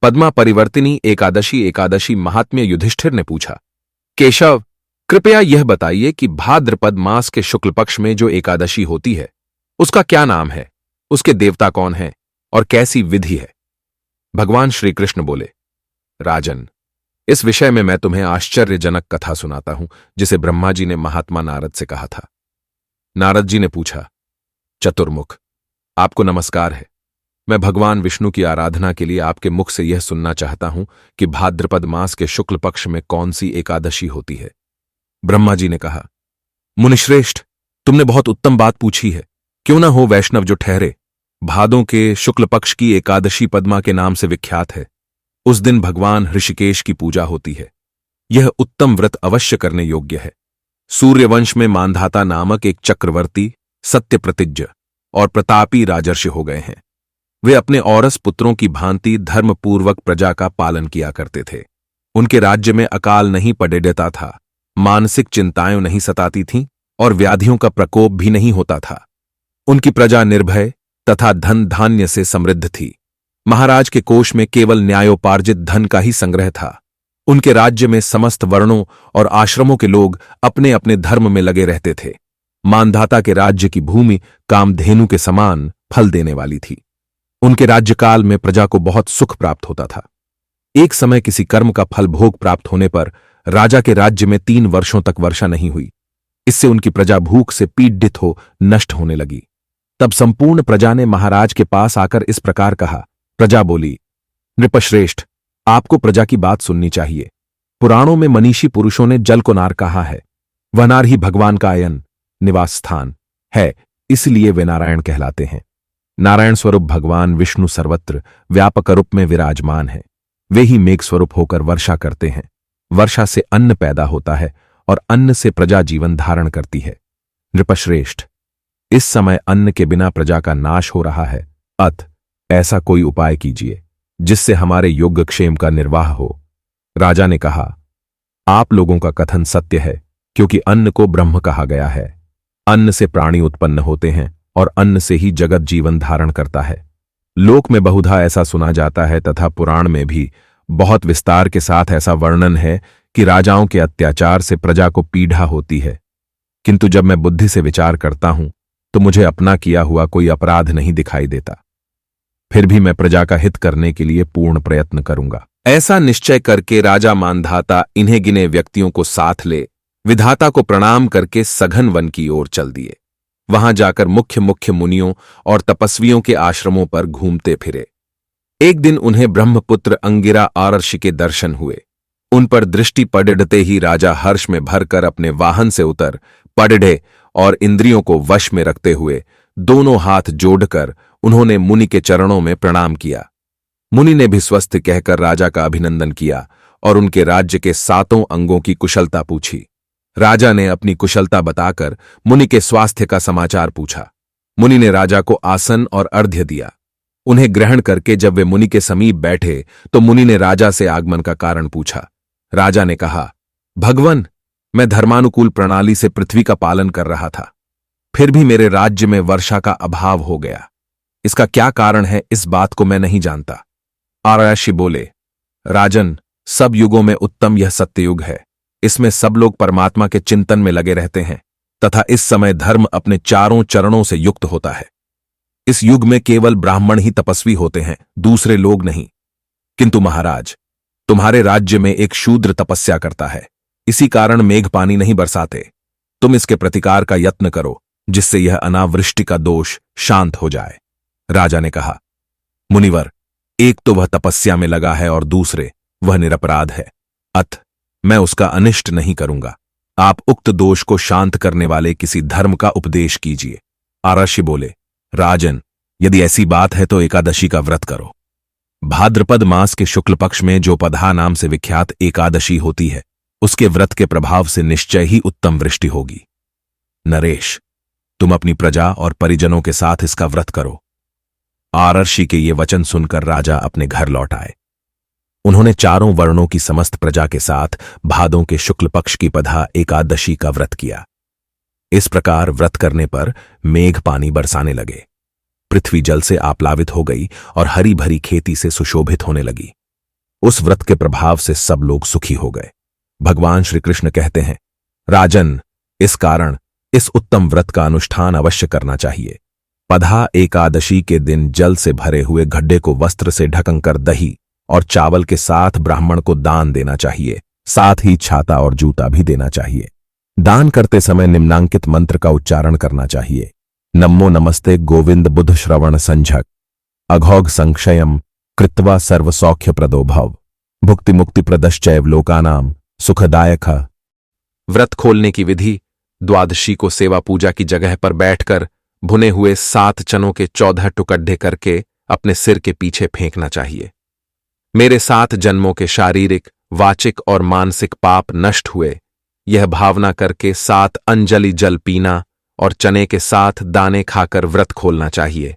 पद्मा परिवर्तिनी एकादशी एकादशी महात्म्य युधिष्ठिर ने पूछा। केशव, कृपया यह बताइए कि भाद्रपद मास के शुक्ल पक्ष में जो एकादशी होती है उसका क्या नाम है, उसके देवता कौन हैं और कैसी विधि है? भगवान श्री कृष्ण बोले, राजन, इस विषय में मैं तुम्हें आश्चर्यजनक कथा सुनाता हूं जिसे ब्रह्मा जी ने महात्मा नारद से कहा था। नारद जी ने पूछा, चतुर्मुख, आपको नमस्कार है। मैं भगवान विष्णु की आराधना के लिए आपके मुख से यह सुनना चाहता हूं कि भाद्रपद मास के शुक्ल पक्ष में कौन सी एकादशी होती है। ब्रह्मा जी ने कहा, मुनिश्रेष्ठ, तुमने बहुत उत्तम बात पूछी है। क्यों न हो वैष्णव जो ठहरे। भादों के शुक्ल पक्ष की एकादशी पद्मा के नाम से विख्यात है। उस दिन भगवान ऋषिकेश की पूजा होती है। यह उत्तम व्रत अवश्य करने योग्य है। सूर्यवंश में मांधाता नामक एक चक्रवर्ती सत्यप्रतिज्ञ और प्रतापी राजर्षि हो गए हैं। वे अपने औरस पुत्रों की भांति धर्मपूर्वक प्रजा का पालन किया करते थे। उनके राज्य में अकाल नहीं पड़े देता था, मानसिक चिंताएं नहीं सताती थीं और व्याधियों का प्रकोप भी नहीं होता था। उनकी प्रजा निर्भय तथा धन धान्य से समृद्ध थी। महाराज के कोष में केवल न्यायोपार्जित धन का ही संग्रह था। उनके राज्य में समस्त वर्णों और आश्रमों के लोग अपने अपने धर्म में लगे रहते थे। मानधाता के राज्य की भूमि कामधेनु के समान फल देने वाली थी। उनके राज्यकाल में प्रजा को बहुत सुख प्राप्त होता था। एक समय किसी कर्म का फल भोग प्राप्त होने पर राजा के राज्य में 3 वर्षों तक वर्षा नहीं हुई। इससे उनकी प्रजा भूख से पीड़ित हो नष्ट होने लगी। तब संपूर्ण प्रजा ने महाराज के पास आकर इस प्रकार कहा। प्रजा बोली, नृपश्रेष्ठ, आपको प्रजा की बात सुननी चाहिए। पुराणों में मनीषी पुरुषों ने जल को नार कहा है। वह नार ही भगवान का अयन निवास स्थान है, इसलिए वे नारायण कहलाते हैं। नारायण स्वरूप भगवान विष्णु सर्वत्र व्यापक रूप में विराजमान है। वे ही मेघ स्वरूप होकर वर्षा करते हैं। वर्षा से अन्न पैदा होता है और अन्न से प्रजा जीवन धारण करती है। नृपश्रेष्ठ, इस समय अन्न के बिना प्रजा का नाश हो रहा है। अत ऐसा कोई उपाय कीजिए जिससे हमारे योगक्षेम का निर्वाह हो। राजा ने कहा, आप लोगों का कथन सत्य है, क्योंकि अन्न को ब्रह्म कहा गया है। अन्न से प्राणी उत्पन्न होते हैं और अन्न से ही जगत जीवन धारण करता है। लोक में बहुधा ऐसा सुना जाता है तथा पुराण में भी बहुत विस्तार के साथ ऐसा वर्णन है कि राजाओं के अत्याचार से प्रजा को पीड़ा होती है। किंतु जब मैं बुद्धि से विचार करता हूं तो मुझे अपना किया हुआ कोई अपराध नहीं दिखाई देता। फिर भी मैं प्रजा का हित करने के लिए पूर्ण प्रयत्न करूंगा। ऐसा निश्चय करके राजा मानधाता इन्हें गिने व्यक्तियों को साथ ले विधाता को प्रणाम करके सघन वन की ओर चल दिए। वहां जाकर मुख्य मुख्य मुनियों और तपस्वियों के आश्रमों पर घूमते फिरे। एक दिन उन्हें ब्रह्मपुत्र अंगिरा आर्षि के दर्शन हुए। उन पर दृष्टि पड़ते ही राजा हर्ष में भरकर अपने वाहन से उतर पड़े और इंद्रियों को वश में रखते हुए दोनों हाथ जोड़कर उन्होंने मुनि के चरणों में प्रणाम किया। मुनि ने भी स्वस्थ कहकर राजा का अभिनंदन किया और उनके राज्य के 7 अंगों की कुशलता पूछी। राजा ने अपनी कुशलता बताकर मुनि के स्वास्थ्य का समाचार पूछा। मुनि ने राजा को आसन और अर्घ्य दिया। उन्हें ग्रहण करके जब वे मुनि के समीप बैठे तो मुनि ने राजा से आगमन का कारण पूछा। राजा ने कहा, भगवन, मैं धर्मानुकूल प्रणाली से पृथ्वी का पालन कर रहा था, फिर भी मेरे राज्य में वर्षा का अभाव हो गया। इसका क्या कारण है, इस बात को मैं नहीं जानता। आर्षि बोले, राजन, सब युगों में उत्तम यह सत्ययुग है। इसमें सब लोग परमात्मा के चिंतन में लगे रहते हैं तथा इस समय धर्म अपने चारों चरणों से युक्त होता है। इस युग में केवल ब्राह्मण ही तपस्वी होते हैं, दूसरे लोग नहीं। किंतु महाराज, तुम्हारे राज्य में एक शूद्र तपस्या करता है, इसी कारण मेघ पानी नहीं बरसाते। तुम इसके प्रतिकार का यत्न करो जिससे यह अनावृष्टि का दोष शांत हो जाए। राजा ने कहा, मुनिवर, एक तो वह तपस्या में लगा है और दूसरे वह निरपराध है। अत मैं उसका अनिष्ट नहीं करूंगा। आप उक्त दोष को शांत करने वाले किसी धर्म का उपदेश कीजिए। आर्षि बोले, राजन, यदि ऐसी बात है तो एकादशी का व्रत करो। भाद्रपद मास के शुक्ल पक्ष में जो पधा नाम से विख्यात एकादशी होती है, उसके व्रत के प्रभाव से निश्चय ही उत्तम वृष्टि होगी। नरेश, तुम अपनी प्रजा और परिजनों के साथ इसका व्रत करो। आर्षि के ये वचन सुनकर राजा अपने घर लौट आए। उन्होंने चारों वर्णों की समस्त प्रजा के साथ भादों के शुक्ल पक्ष की पधा एकादशी का व्रत किया। इस प्रकार व्रत करने पर मेघ पानी बरसाने लगे। पृथ्वी जल से आप्लावित हो गई और हरी भरी खेती से सुशोभित होने लगी। उस व्रत के प्रभाव से सब लोग सुखी हो गए। भगवान श्री कृष्ण कहते हैं, राजन, इस कारण इस उत्तम व्रत का अनुष्ठान अवश्य करना चाहिए। पधा एकादशी के दिन जल से भरे हुए गड्ढे को वस्त्र से ढककर दही और चावल के साथ ब्राह्मण को दान देना चाहिए। साथ ही छाता और जूता भी देना चाहिए। दान करते समय निम्नांकित मंत्र का उच्चारण करना चाहिए। नमो नमस्ते गोविंद बुध श्रवण संझक अघोघ संक्षयम कृत्वा सर्व सौख्य प्रदो भव भुक्ति मुक्ति प्रदश्चैव लोकानाम सुखदायक। व्रत खोलने की विधि। द्वादशी को सेवा पूजा की जगह पर बैठकर भुने हुए 7 चनों के 14 टुकड़े करके अपने सिर के पीछे फेंकना चाहिए। मेरे 7 जन्मों के शारीरिक, वाचिक और मानसिक पाप नष्ट हुए, यह भावना करके 7 अंजलि जल पीना और चने के साथ दाने खाकर व्रत खोलना चाहिए।